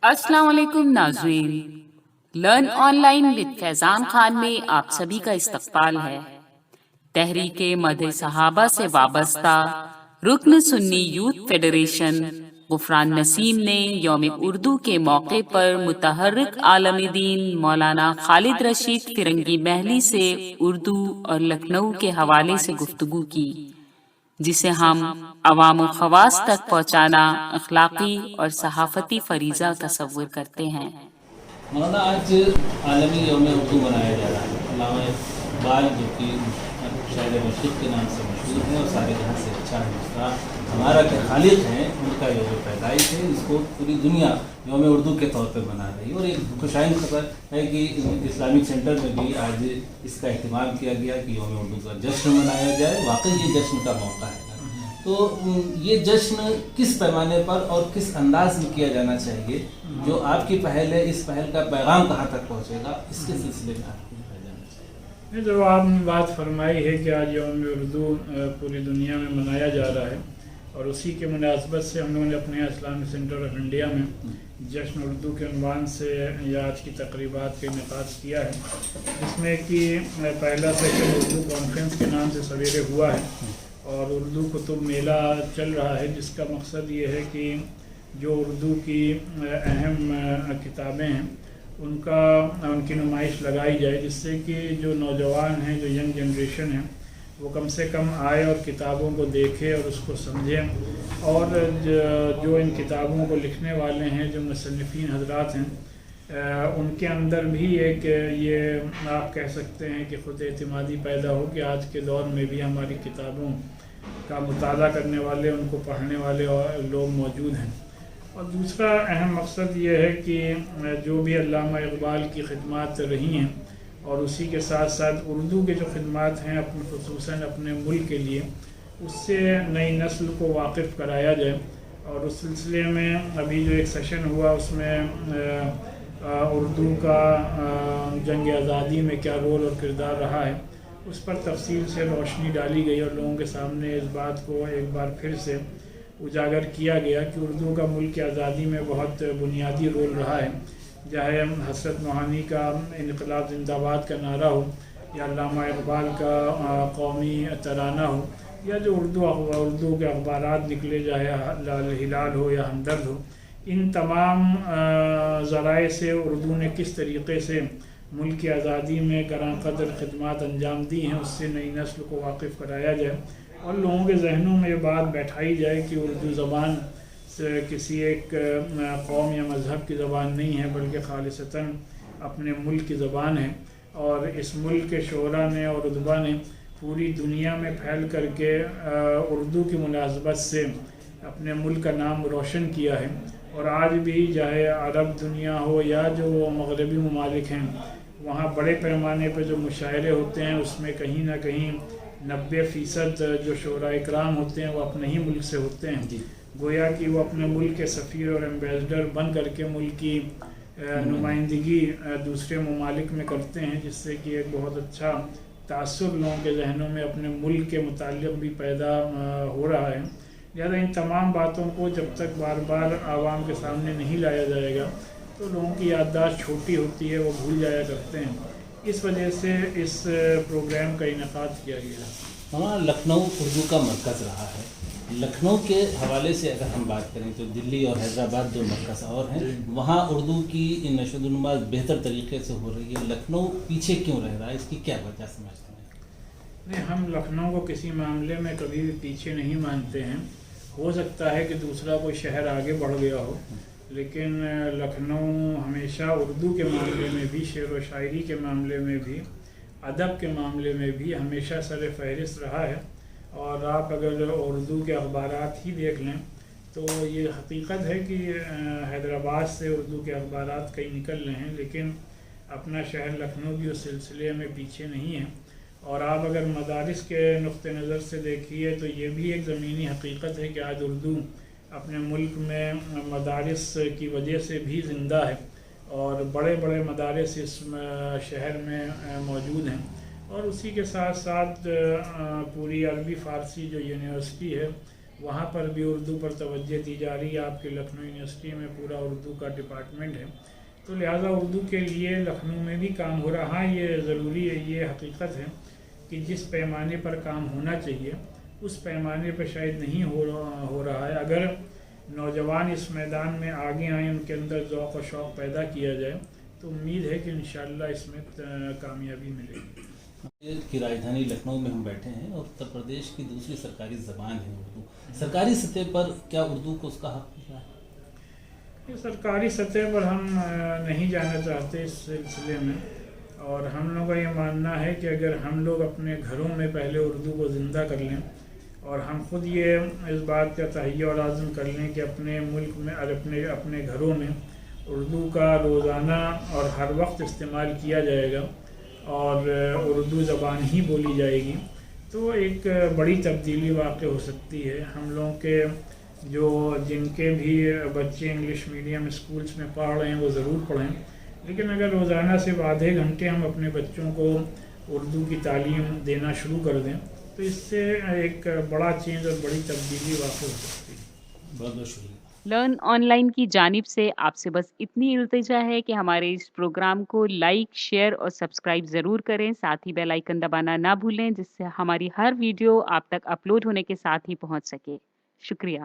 السلام علیکم ناظرین، لرن آن لائن ود فیضان خان میں آپ سبھی کا استقبال ہے۔ تحریک مدح صحابہ سے وابستہ رکن سنی یوتھ فیڈریشن غفران نسیم نے یوم اردو کے موقع پر متحرک عالم دین مولانا خالد رشید فرنگی محلی سے اردو اور لکھنؤ کے حوالے سے گفتگو کی، جسے ہم عوام و خواص تک پہنچانا اخلاقی اور صحافتی فریضہ تصور کرتے ہیں۔ مولانا، آج عالمی یوم اردو منایا جا رہا ہے۔ علامہ اقبال جو کہ شاعر مشرق کے نام سے مشہور ہیں اور سارے جہاں سے اچھا ہندوستان ہمارا کے خالق ہیں، ان کا یوم پیدائش ہے، اس کو پوری دنیا یوم اردو کے طور پہ منا رہی ہے۔ اور ایک خوشائن خبر ہے کہ اسلامک سینٹر میں بھی آج اس کا اہتمام کیا گیا کہ یوم اردو کا جشن منایا جائے۔ واقعی یہ جشن کا موقع ہے، تو یہ جشن کس پیمانے پر اور کس انداز میں کیا جانا چاہیے؟ جو آپ کی پہل ہے، اس پہل کا پیغام کہاں تک پہنچے گا، اس کے سلسلے میں آپ کو بتایا جانا چاہیے۔ جو آپ نے بات فرمائی ہے کہ آج یوم اردو پوری دنیا میں منایا جا رہا ہے، اور اسی کے مناسبت سے ہم لوگوں نے اپنے اسلامک سینٹر آف انڈیا میں جشن اردو کے عنوان سے یہ آج کی تقریبات کا انعقاد کیا ہے، جس میں کہ پہلا سیشن اردو کانفرنس کے نام سے سویرے ہوا ہے، اور اردو کتب میلہ چل رہا ہے، جس کا مقصد یہ ہے کہ جو اردو کی اہم کتابیں ہیں ان کی نمائش لگائی جائے، جس سے کہ جو نوجوان ہیں، جو ینگ جنریشن ہیں، وہ کم سے کم آئے اور کتابوں کو دیکھے اور اس کو سمجھیں، اور جو ان کتابوں کو لکھنے والے ہیں، جو مصنفین حضرات ہیں، ان کے اندر بھی ایک یہ آپ کہہ سکتے ہیں کہ خود اعتمادی پیدا ہو کہ آج کے دور میں بھی ہماری کتابوں کا مطالعہ کرنے والے، ان کو پڑھنے والے لوگ موجود ہیں۔ اور دوسرا اہم مقصد یہ ہے کہ جو بھی علامہ اقبال کی خدمات رہی ہیں، اور اسی کے ساتھ ساتھ اردو کے جو خدمات ہیں خصوصاً اپنے ملک کے لیے، اس سے نئی نسل کو واقف کرایا جائے۔ اور اس سلسلے میں ابھی جو ایک سیشن ہوا، اس میں اردو کا جنگ آزادی میں کیا رول اور کردار رہا ہے، اس پر تفصیل سے روشنی ڈالی گئی، اور لوگوں کے سامنے اس بات کو ایک بار پھر سے اجاگر کیا گیا کہ اردو کا ملک کی آزادی میں بہت بنیادی رول رہا ہے۔ چاہے حضرت نوحانی کا انقلاب زندہ باد کا نعرہ ہو، یا علامہ اقبال کا قومی ترانہ ہو، یا جو اردو کے اخبارات نکلے، چاہے ہلال ہو یا ہمدرد ہو، ان تمام ذرائع سے اردو نے کس طریقے سے ملک کی آزادی میں گراں قدر خدمات انجام دی ہیں، اس سے نئی نسل کو واقف کرایا جائے، اور لوگوں کے ذہنوں میں یہ بات بیٹھائی جائے کہ اردو زبان سے کسی ایک قوم یا مذہب کی زبان نہیں ہے، بلکہ خالصتاً اپنے ملک کی زبان ہے، اور اس ملک کے شعراء نے اور ادبا نے پوری دنیا میں پھیل کر کے اردو کی مناسبت سے اپنے ملک کا نام روشن کیا ہے۔ اور آج بھی چاہے عرب دنیا ہو یا جو مغربی ممالک ہیں، وہاں بڑے پیمانے پہ جو مشاعرے ہوتے ہیں، اس میں کہیں نہ کہیں 90% جو شعراء اکرام ہوتے ہیں وہ اپنے ہی ملک سے ہوتے ہیں، گویا کہ وہ اپنے ملک کے سفیر اور ایمبیسڈر بن کر کے ملک کی نمائندگی دوسرے ممالک میں کرتے ہیں، جس سے کہ ایک بہت اچھا تاثر لوگوں کے ذہنوں میں اپنے ملک کے متعلق بھی پیدا ہو رہا ہے۔ لہٰذا ان تمام باتوں کو جب تک بار بار عوام کے سامنے نہیں لایا جائے گا تو لوگوں کی یادداشت چھوٹی ہوتی ہے، وہ بھول جایا کرتے ہیں۔ اس وجہ سے اس پروگرام کا انعقاد کیا گیا ہے۔ ہمارا لکھنؤ اردو کا مرکز رہا ہے۔ لکھنؤ کے حوالے سے اگر ہم بات کریں تو دلی اور حیدرآباد دو مرکز اور ہیں، وہاں اردو کی نشو و نما بہتر طریقے سے ہو رہی ہے، لکھنؤ پیچھے کیوں رہ رہا ہے؟ اس کی کیا وجہ سمجھتے ہیں؟ نہیں، ہم لکھنؤ کو کسی معاملے میں کبھی بھی پیچھے نہیں مانتے ہیں۔ ہو سکتا ہے کہ دوسرا کوئی شہر آگے بڑھ گیا ہو، لیکن لکھنؤ ہمیشہ اردو کے معاملے میں بھی، شعر و شاعری کے معاملے میں بھی، ادب کے معاملے میں بھی ہمیشہ سر فہرست رہا ہے۔ اور آپ اگر اردو کے اخبارات ہی دیکھ لیں تو یہ حقیقت ہے کہ حیدرآباد سے اردو کے اخبارات کئی نکل رہے ہیں، لیکن اپنا شہر لکھنؤ بھی اس سلسلے میں پیچھے نہیں ہے۔ اور آپ اگر مدارس کے نقطہ نظر سے دیکھیے تو یہ بھی ایک زمینی حقیقت ہے کہ آج اردو اپنے ملک میں مدارس کی وجہ سے بھی زندہ ہے، اور بڑے بڑے مدارس اس شہر میں موجود ہیں۔ اور اسی کے ساتھ ساتھ پوری عربی فارسی جو یونیورسٹی ہے وہاں پر بھی اردو پر توجہ دی جا رہی ہے. آپ کے لکھنؤ یونیورسٹی میں پورا اردو کا ڈپارٹمنٹ ہے، تو لہٰذا اردو کے لیے لکھنؤ میں بھی کام ہو رہا ہے. یہ ضروری ہے، یہ حقیقت ہے کہ جس پیمانے پر کام ہونا چاہیے اس پیمانے پر شاید نہیں ہو رہا ہے. اگر نوجوان اس میدان میں آگے آئیں، ان کے اندر ذوق و شوق پیدا کیا جائے تو امید ہے کہ انشاءاللہ اس میں کامیابی ملے گی. کی راجدھانی لکھنؤ میں ہم بیٹھے ہیں اور اتر پردیش کی دوسری سرکاری زبان ہے اردو. سرکاری سطح پر کیا اردو کو اس کا حق مل رہا ہے؟ سرکاری سطح پر ہم نہیں جانا چاہتے اس سلسلے میں، اور ہم لوگوں کا یہ ماننا ہے کہ اگر ہم لوگ اپنے گھروں میں پہلے اردو کو زندہ کر لیں اور ہم خود یہ اس بات کا تہیہ اور عزم کر لیں کہ اپنے ملک میں اور اپنے گھروں میں اردو کا روزانہ اور ہر وقت استعمال کیا جائے گا اور اردو زبان ہی بولی جائے گی، تو ایک بڑی تبدیلی واقع ہو سکتی ہے. ہم لوگوں کے جن کے بھی بچے انگلش میڈیم اسکولس میں پڑھ رہے ہیں وہ ضرور پڑھیں، لیکن اگر روزانہ صرف آدھے گھنٹے ہم اپنے بچوں کو اردو کی تعلیم دینا شروع کر دیں تو اس سے ایک بڑا چینج اور بڑی تبدیلی واقع ہو سکتی ہے. بہت بہت شکریہ. لرن آن لائن کی جانب سے آپ سے بس اتنی التجا ہے کہ ہمارے اس پروگرام کو لائک، شیئر اور سبسکرائب ضرور کریں. ساتھ ہی بیل آئیکن دبانا نہ بھولیں جس سے ہماری ہر ویڈیو آپ تک اپلوڈ ہونے کے ساتھ ہی پہنچ سکے. شکریہ.